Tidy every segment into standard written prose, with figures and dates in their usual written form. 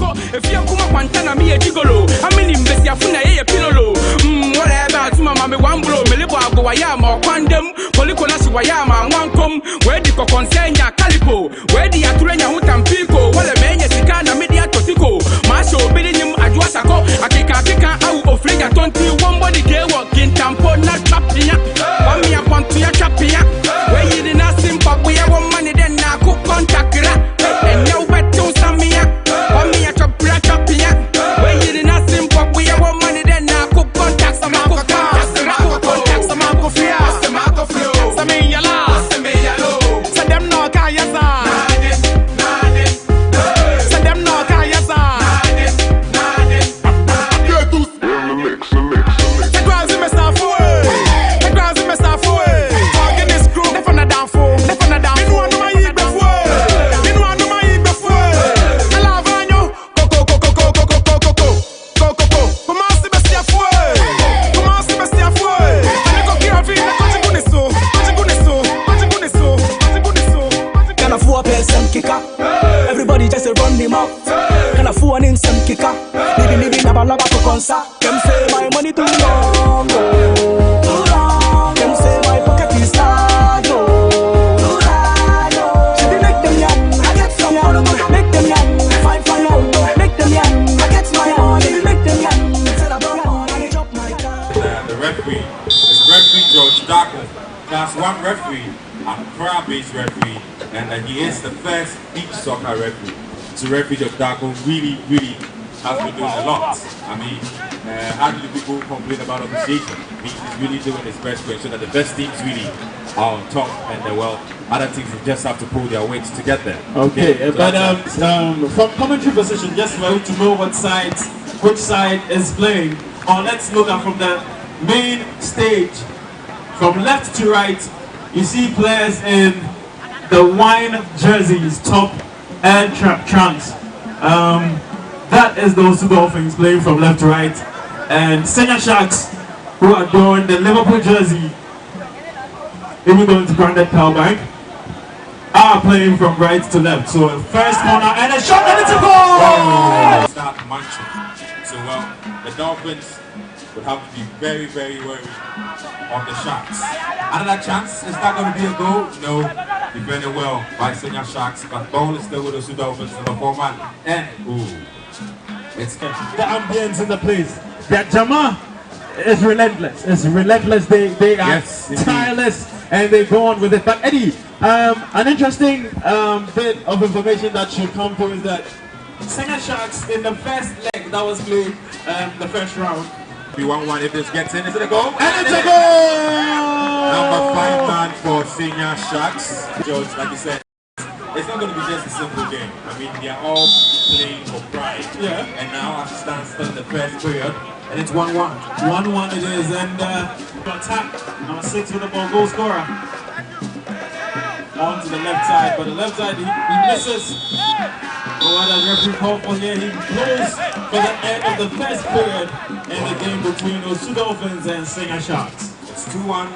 Sako, if you come up Pantana, me a gigolo. I mean, Bessia Funa, a pillow. Whatever, to my mammy, one blow, Melibo, Guayama, Quandem, Policolas, Guayama, one come, where the Concenia Calipo, where the Aturena Hutam Pico, what a man, Yasicana, Media Totico, Marshall, Billiam, Ajuasako, Akika, out of Fliga 21 body gay work in Tampo, not Tapia, one me upon Tia Tapia, where you did not simple, we have one money, then I could contact and now bet to Samia, one me at a Tapia, where you did not simple, we have one money, then I could contact some contact some Alcofia, some Alcofio, some Yala, some Yalo, so them no Kayasa. Everybody just run him out. Can I phone in some kicker? Living a balaba to concert. Them say my money too long. Them say my pocket is large. Should they make them young? I get some young. Make them young. Fine for you. Make them young. I get my money. Make them young. The referee is referee George Darko. That's one referee, Accra-based referee, and he is the first beach soccer referee. So referee George Darko really has been doing a lot. I mean, hardly people complain about officiation. He's really doing his best to ensure that the best teams really are on top, and well, other teams just have to pull their weights to get there. Okay, but from commentary position, just for you to know which side is playing. Or let's look at from the main stage, from left to right. You see players in the wine jerseys, top and trunks. That is those two Dolphins playing from left to right, and Senior Sharks, who are doing the Liverpool jersey, even going to Branded Cowbank, are playing from right to left. So first corner and a shot, and it's a goal! Start munching. So well, the Dolphins would have to be very worried of the Sharks. Another chance, is that going to be a goal? No, defended well by Senior Sharks, but ball is still with the Dolphins in the format. And it's the ambience in the place. That Jama is relentless. It's relentless. They are tireless and they go on with it. But Eddie, an interesting bit of information that should come through is that Senior Sharks in the first leg that was played, the first round. Be 1-1 if this gets in. Is it a goal? And it's a goal! Number 5 man for Senior Sharks. George, like you said, it's not going to be just a simple game. I mean, they are all playing for pride. Yeah. And now as it stands still in the first period, and it's 1-1. 1-1 it is, and attack number 6 with the ball, goal scorer. On to the left side, but the left side he misses. What does referee call for here? He blows for the end of the first period in the game between those two Dolphins and Senior Sharks. It's 2-1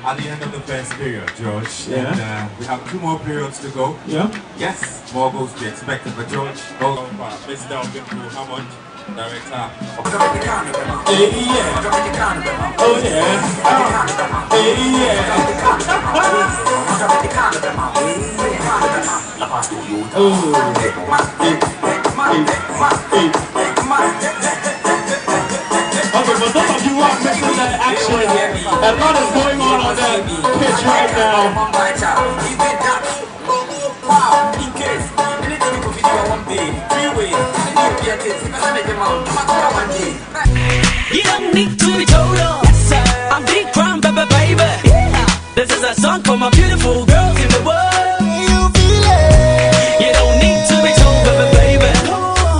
at the end of the first period, George. Yeah. And we have 2 more periods to go. Yeah. Yes, more goals to be expected, but George, goal by Mr. Alvin Hammond, director of yeah. Oh yeah. Okay, for those of you who are missing that action, a lot is going on that pitch right now. You don't need to be told yes, I'm big crown, baby. Yeah. This is a song for my beautiful girls in the world. You feel it? You don't need to be told, baby.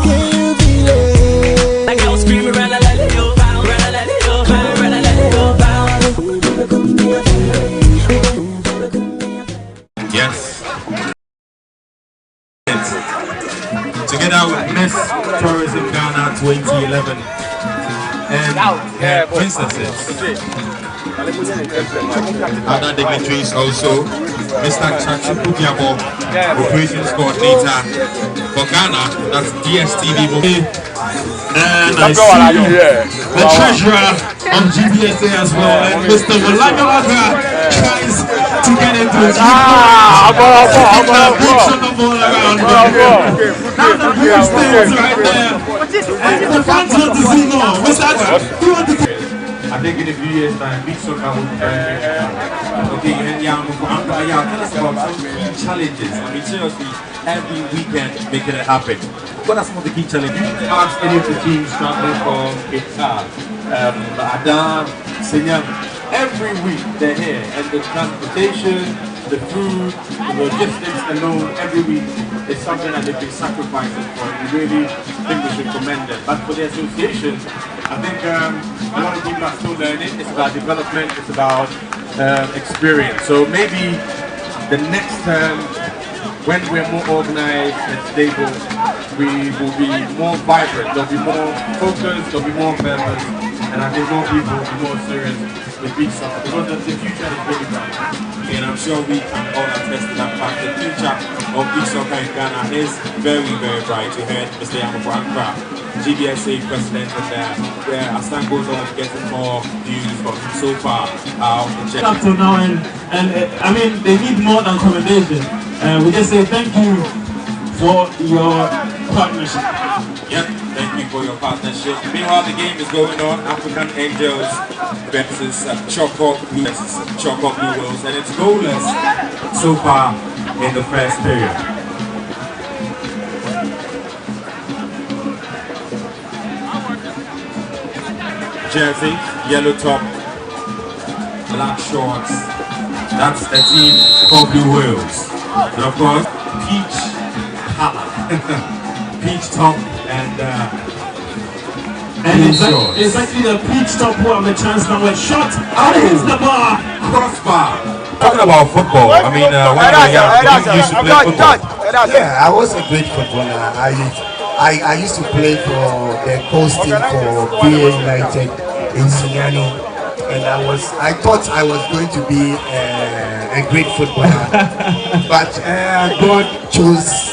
Can you feel it? Like I was screaming, let it go, let it go, let it go, yes. Together with Miss Tourism Ghana 2011. and princesses. Other dignitaries also, Mr. Chachi Pudiabo, Operations Coordinator for Ghana, that's DSTV. And I see the treasurer of GBSA as well, and Mr. Malanga Waga tries to get into it. Now the blue stays right there, and the fans want to see more. Mr. You want to... I think in a few years' time, Big Soccer will be very okay, and tell us about some key challenges. I mean, seriously, every weekend making it happen. What are some of the key challenges? Ask any of the teams traveling from Qatar, Adam, Sinyam, every week they're here, and the transportation, the food, the logistics alone, every week is something that they've been sacrificing for. We really think we should commend them. But for the association, I think a lot of people are still learning. It's about development, it's about experience. So maybe the next term, when we're more organized and stable, we will be more vibrant, there'll be more focus, there'll be more members, and I think more people will be more serious with beach soccer, because the future is really bright. And I'm sure we can all attest to that fact. The future of beach soccer in Ghana is very, very bright. You heard Mr. Yamako Ankra, GBSA president, and as time goes on, getting more views from so far. Up to now, and I mean, they need more than commendation. We just say thank you for your partnership. Yep, thank you for your partnership. Meanwhile, the game is going on. African Angels versus Choco Blue Wolves, and it's goalless so far in the first period. Jersey, yellow top, black shorts. That's the team of Blue Whales. And of course, peach color, peach top, and it's actually the peach top who have a chance now. A shot against the bar, crossbar. Talking about football, I mean, when you were young, you used to play football. Yeah, I was a great footballer. I used to play for the coast team for PA United in Sunyani, and I thought I was going to be a great footballer, but God chose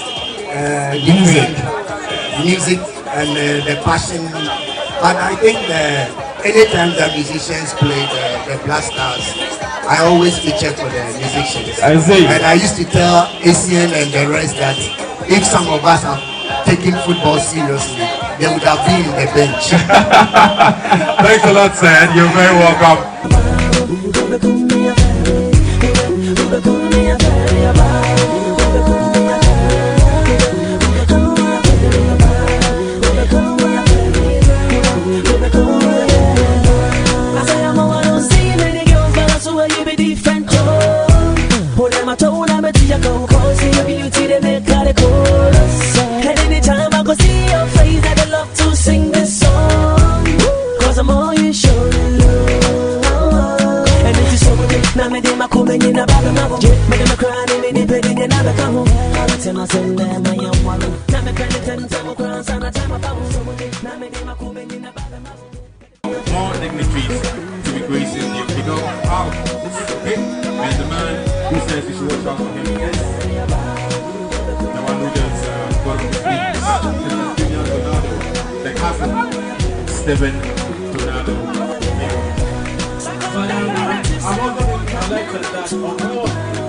music and the passion. But I think anytime the musicians play the Black Stars, I always feature for the musicians. I see. And I used to tell Asian and the rest that if some of us have taken football seriously, they would have been in the bench. Thanks a lot, sir. You're very welcome. More dignitaries to be gracing the figure out. And the man who says you should watch out for him is the one who does one of the things. Ronaldo, the cousin, Steven Ronaldo. I like that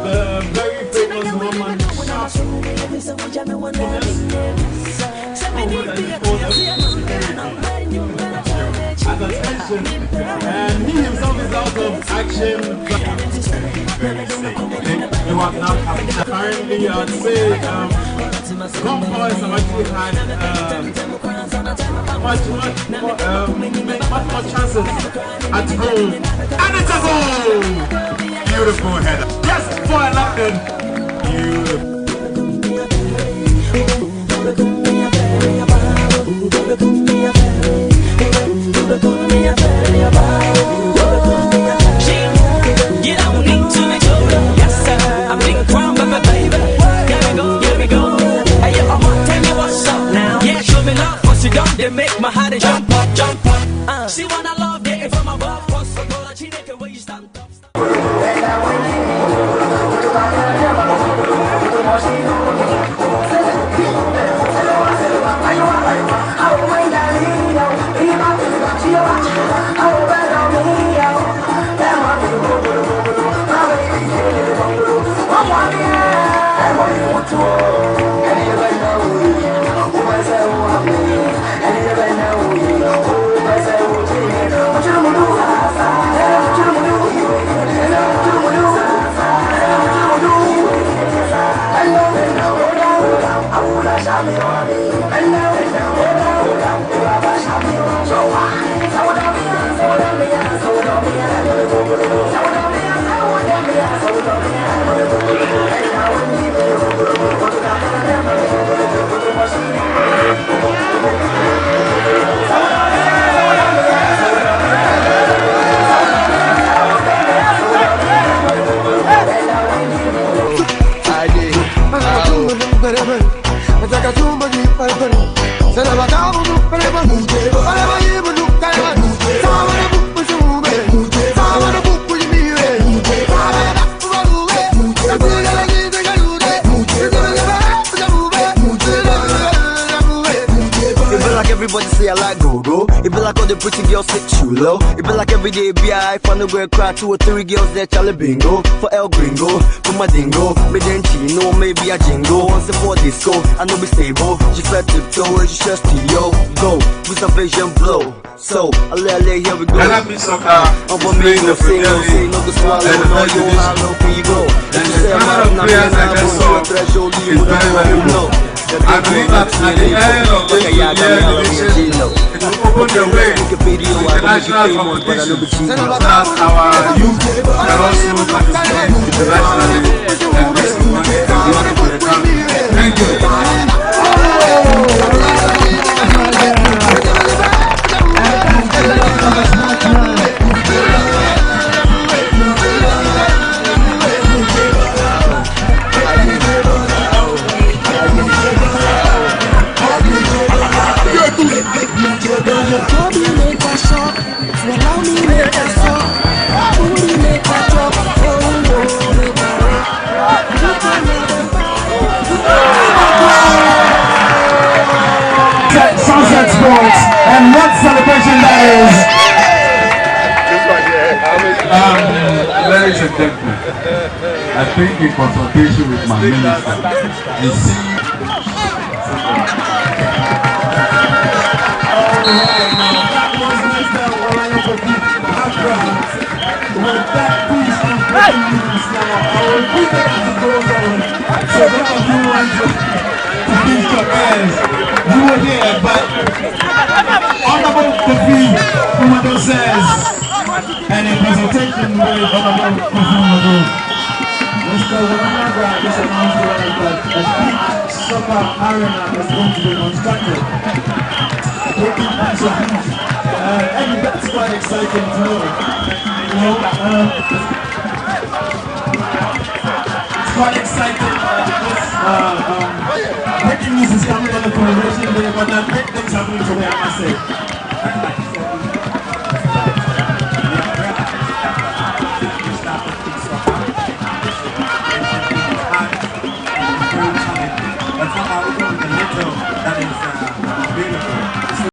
the very famous woman as attention, and he himself is out of action. Very sick. Currently, I'd say Golf Boys have actually had much more chances at home, and it's a goal! Beautiful header. Just for London. Beautiful. she done, they make my heart jump up, jump up. She wanna love getting from above, cause so go she make it where you stand up. Everybody say I like go-go. It be like all the pretty girls sit too low. It be like every day B.I. Find a girl cry 2 or 3 girls there Charlie bingo. For El Gringo, for my dingo. Me then chino, maybe a jingo. Once for disco, I know be stable. She fed tiptoe, she just yo. Go, with some vision blow. So, I lay, here we go. I'm for me, no say, no go swallow. No, you how low can you go? And you say I'm not a threshold, you don't know. I believe that at the end of this year, it will open the way to international competition that our youth can also participate internationally and raise the money for the country. Thank you. Sunset Sports, and what celebration that is! Ladies and gentlemen, I think in consultation with my minister, you see. You were here, but Honorable Kofi Umado says, and in presentation with Honorable Kofi Umado, Mr. Wanaga just announced that a big soccer arena is going to be constructed. Taking place of youth. And that's quite exciting to know. You know, it's quite exciting because breaking news is coming on the Coronation Day, but there are great things happening today, I must say.